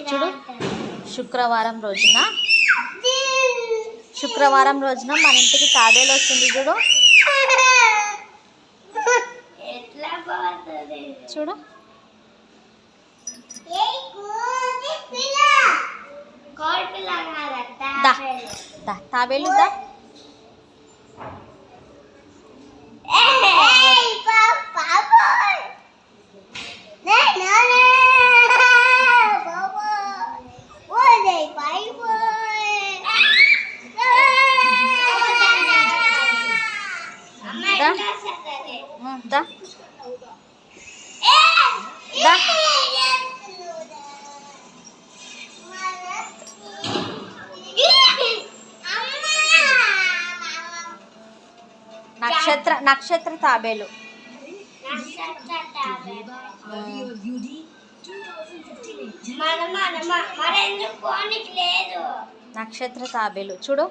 చూడు, శుక్రవారం రోజున మన ఇంటికి తాబేలు వస్తుంది. చూడు చూడు తాబేలు దా. దా దా నక్షత్ర తాబేలు. నక్షత్ర తాబేలు చూడు.